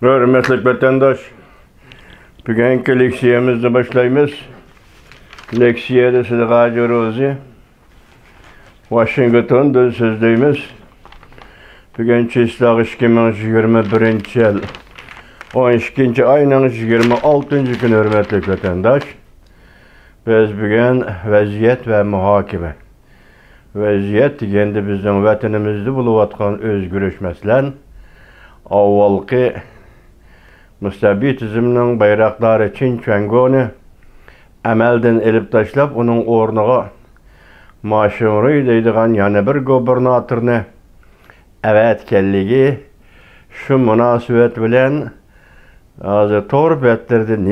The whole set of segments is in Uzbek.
Hürmetli vatandaş, bugünkü leksiyamızı başlayımız. Leksiyada size Gazi Rozi, Washington'da sözleyimiz. Bugün çislak 2021 yıl 12. ayının 26. gün hürmetli vatandaş. Biz bugün vaziyet ve muhakeme. Vaziyet degende bizden vatanimizde buluvatkan özgürlüş meselen. Avvalki müstabitizmning bayrakları Çin Çengoni amelden elip taşlap onun ornuğa Maşinuri deydigan yana bir gubernatorni evet kelligi şu münasebet bilen azı to'g'ri betlerdi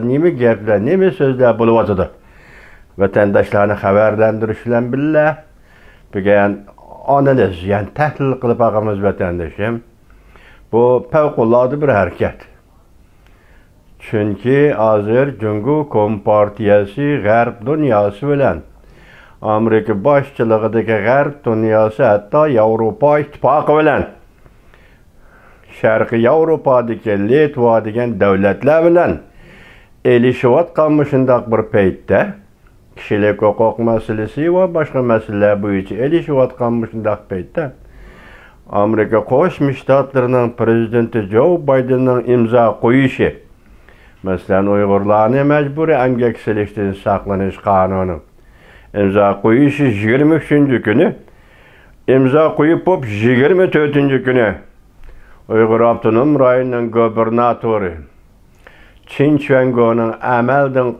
nemi gaplar, nemi sözler buluvatıdı. Vatandaşlarını xabarlantirish bilan birga bugün analiz, yani tahlil qilib bag'amiz vatandaşım. Bu fevkalade bir hareket. Çünkü hazır Cumhur Kompartiyası Garp dünyası bilen Amerika başçılığındaki Garp dünyası hatta Avrupa İttifakı bilen Şarkı Avrupa'daki Litva degen devletler bilen elişivatkanmışındak bir peytte kişilik hukuk meselesi ve başka meseleler boyunca elişivatkanmışındak peytte Amerika Qo'shma Shtatlarının prezidenti Joe Biden'ın imza qo'yishi, masalan Uyg'urlarni majburiy emgak silishdan saqlanish qonuni imza qo'yishi 23. kuni, imza qo'yib 24. kuni Uyghur Avtonom rayonining gubernatori Çin Çengonining amaldan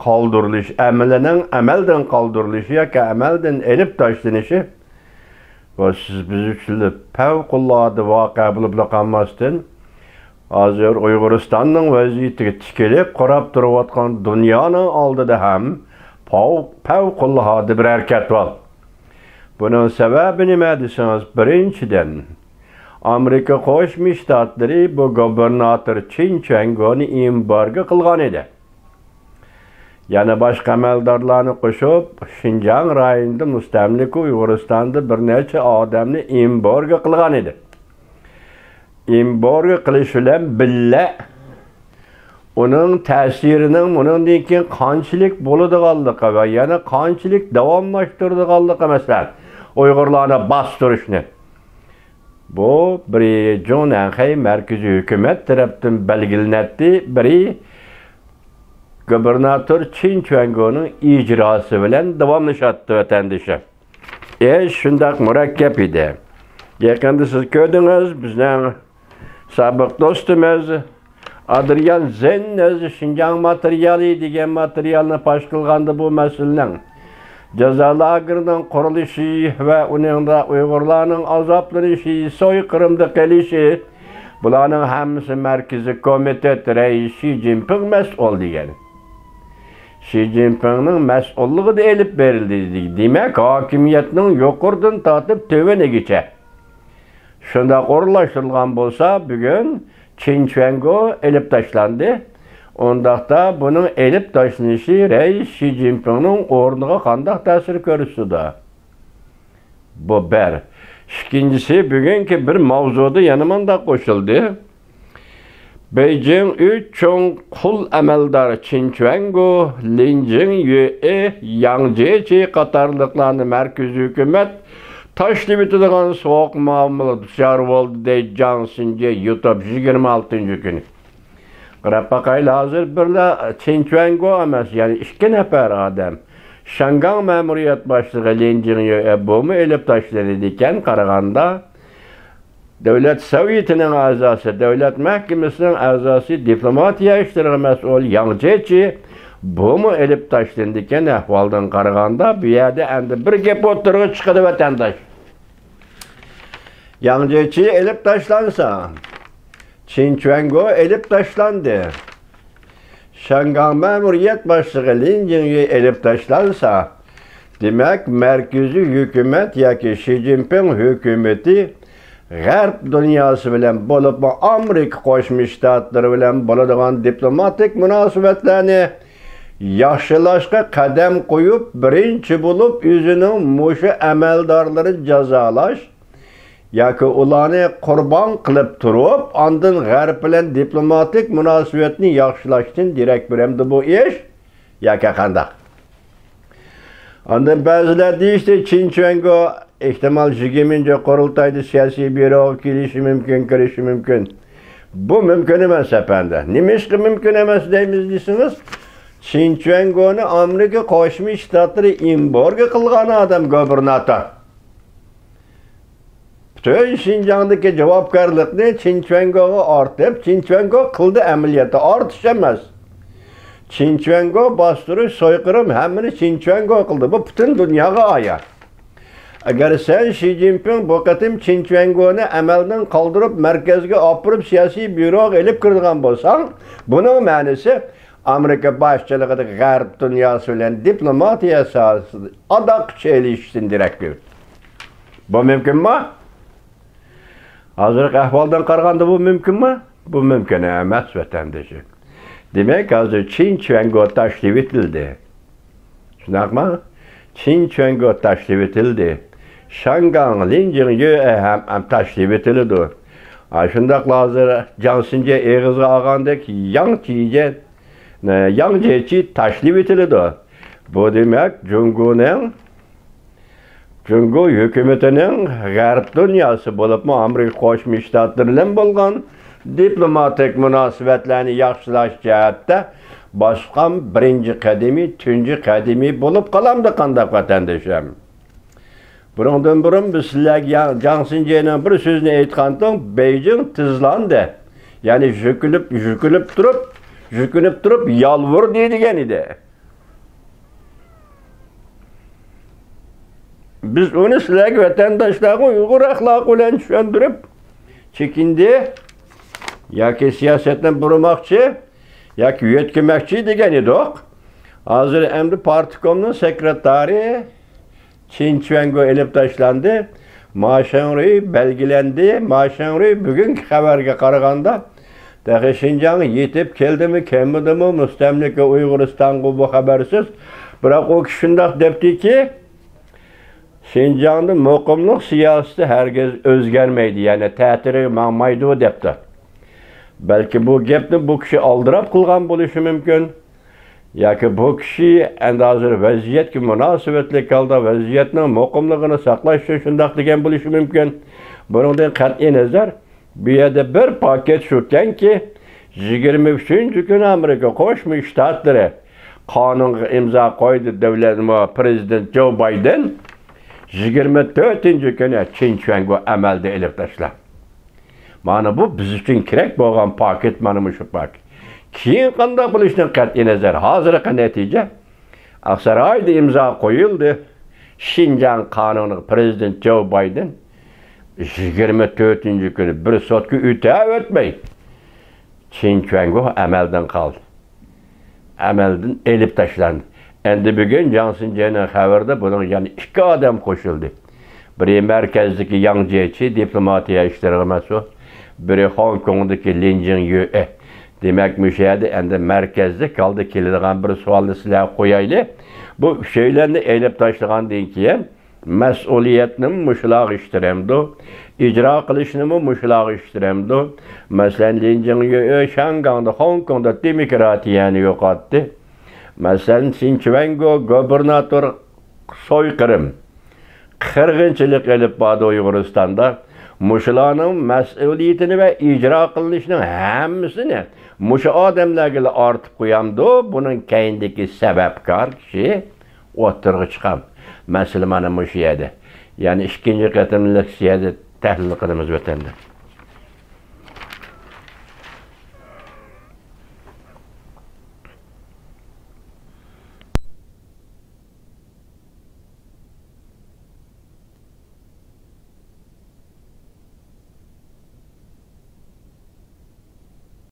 qoldirilishi yoki amaldan elib tashlanishi ve siz biz üçün fevkalade vaka bulup kalmasın. Hazır Uyguristan'ın vaziyeti tikilip qarab turayotgan dünyanın aldıda ham fevkalade bir hareket var. Bunun sebebi nima deseniz, birinchidan Amerika Qo'shma Shtatlari bu gubernator Çin Çengoni embargo qilgan edi. Yani başka amaldorlarni qo'shib Şinjan rayonida mustamlik Uyg'uristonda bir necha odamni embargo qilgan edi. Embargo qilish bilan birga uning ta'sirining bundan keyin qanchalik bo'ladiganligi va yana qanchalik davomlashtiradiganligi masalan Uyg'urlarni bostirishni. Bu bir John Anhay markaziy hukumat tomonidan belgilanadi, biri Gubernator Çin Çengonining icrası bilan davomlashyapti vatandaşlar. Shundoq murakkab edi. Yaqinda siz ko'rdingiz, bizning sobiq do'stimiz Adrian Zennes Şinjan materiali degan materialni pash qilganda bu masalaning jazo lagerining qurilishi va uningda Uyg'urlarning azoblanishi, so'yqirmda qilishi, bularning hammasi Markaziy komitet raisi Xi Jinping mas'ul degan. Xi Jinping'nin mas'ulluğu da elip verildi. Demek hakimiyetinin yukarıdan tatip tövenigiçe. Şunda qorlaştırılgan bolsa bugün Çin Çengo elip taşlandı. Ondaqda bunun elip taşlanışı reis Xi Jinping'nin ornuğa qandaq ta'sir ko'rsatdi. Bu bir. İkincisi bugünkü bir mavzuda yanımanda qo'shildi. Beijing 3 çoğun kul amaldar Çin Çengo, Lin Jingyue, Yang Jiechi qatarlıqlarni merkezi hükümet taşlib etadigan soğuk muamele duchor bo'ldi deydi Jiang Xinje YouTube 26. günü. Qarab baqayli hozir birla Çin Çengo emas, yani 2 nafar adam Shangang ma'muriyat boshlig'i Lin Jingyue bomu elib tashladi ekan qaraganda Devlet Sovyeti'nin azası, Devlet Mahkemesi'nin azası, diplomatiya işleri mas'ul Yang Jiechi bu mu elip taşlandikan ahvoldan qaraganda bu yerda endi bir gap o'tirib chiqadi vatandaş. Yang Jiechi elip taşlansa, Çin Çengo elip taşlandı. Shangang ma'muriyat boshlig'i Lin Jingyue elip taşlansa, demek merkezi hükümet yoki Xi Jinping hükümeti Garp dünyası bilen bolup Amerika Qo'shma Shtatlari bilen bo'ladigan diplomatik munosabatlarni yaxshilashga qadam qo'yib, birinchi bo'lib o'zining mushu amaldorlarini jazolash yoki ularni qurbon qilib turib, ondan G'arb bilan diplomatik munosabatni yaxshilashdan derak beramdi bu ish, yoki qandaq? Ondan ba'zilar deyishdi, Chinchuango ehtimal 20. qurultayda siyosiy byuroga kelishi mumkin, kirishi mumkin. Bu mumkin emas efendim. Nimaga mumkin emas deymiz deysiniz? Chinchuangoni Amerika Qo'shma Shtatlari embargo qilgan adam gubernator. Bütün Şinjan'daki javobgarlikni Chinchuangoga ortib, Chinchuango qildi amaliyoti ortish emas. Chinchuango bostirish, so'yqirim hammani Chinchuango qildi. Bu butun dunyoga oya. Agar sen Xi Jinping bu qatim Chinchuangoni amaldan qoldirib, markazga olib borib siyosiy byuroga elib kirgan bo'lsang, buning ma'nosi Amerika boshchiligida G'arb dunyosi bilan diplomatiya sohasida adoq chelishishdan derak berdi. Bu mumkinmi? Hozirgi ahvoldan qaraganda bu mumkinmi? Bu mumkin emas vatandoshim. Demak, hozir Chinchuango tashrif etildi. Shunaqmi? Chinchuango tashrif etildi. Shangang, Linjingyu ham tashrif etildi. Shundaq hozir Jansinje eg'izga olgandek Yangjechi tashrif etildi. Bu demak Jungo hukumatining G'arb dunyosi bo'libmi Amerika Qo'shma Shtatlari bilan bo'lgan diplomatik munosabatlarni yaxshilash jihatda boshqa birinchi qadamiy, tunji qadamiy bo'lib qolamdi qandaq vatandoshim. Bundan burun biz sizlarga Jansinjening bir so'zni aytgandan Beijing tizlandi. Ya'ni jukunib turib yolvur deydigan edi. Biz onu sizlarga vatandoshlarga Uyg'ur axloqi bilan tushuntirib, chekindi yoki siyosatdan burmoqchi yoki yetkimoqchi degan edik. Hozir endi partiyomning sekretari Chinchuango elib tashlandi. Mashanri belgilendi. Mashanri bugungi xabarga qaraganda Xinjiangga yetib keldimi, kelmadimi, mustamlika Uyg'uristonga bu xabarsiz. Biroq u kishi shunday debdiki, Şinjan'da muqimlik siyosati herkes o'zgarmaydi, ya'ni ta'tiri ma'maydi debdi. Balki bu gapni bu kishi oldirab qilgan bo'lishi mumkin. Yoki bu kishi endi hozir vaziyatga munosabatli holda vaziyatning muqimligini saqlash uchun shunday degan bo'lishi mumkin. Bundan qat'iy nazar bu yerda bir paket shukanki 23-kun Amerika Qo'shma Shtatlari qonunga imzo qo'ydi prezident Joe Biden. 24-kuni Chinchuango amalda elib tashlab. Mana bu biz uchun kerak bo'lgan paket mana shu paket. Keyin qanday bo'lishdan qat'iy nazar hozirgi natija Aqsaroyda imzo qo'yildi. Xinjiang qonuni prezident Joe Biden 24-kuni bir soatga o'tmay Chinchuango amaldan qoldi. Amaldan elib tashlandi. Endi bugun Jansinjening xabarida bunun yana 2 odam qo'shildi. Biri markazdagi Yangjechi diplomatiya ishlari mas'ul, biri Hong Kongdagi Linjingyu. Demak, müşahede endi markazda qoldi keladigan bir savolni sizlarga qo'yaylik. Bu şeylarni elib tashlagandan keyin mas'uliyatni mushlar ishtiramdi, ijro qilishni mushlar ishtiramdi. Masalan, Linjingyu Shanghangda, Hong Kongda demokratiyani yo'qotdi. Masalan, Chinchuango gubernator so'yqirim, qirg'inchilik qilib bordi Uyg'uristonda. Mushularning mas'uliyatini va ijro qilinishning hammasini mushu odamlarga ortib qo'yamdi. Buning keyindagi sababkor kishi o'tirg'i chiqam. Masala mana mushu yerda. Ya'ni ikkinchi qatimlik siyosat tahlil qilamiz vatanda.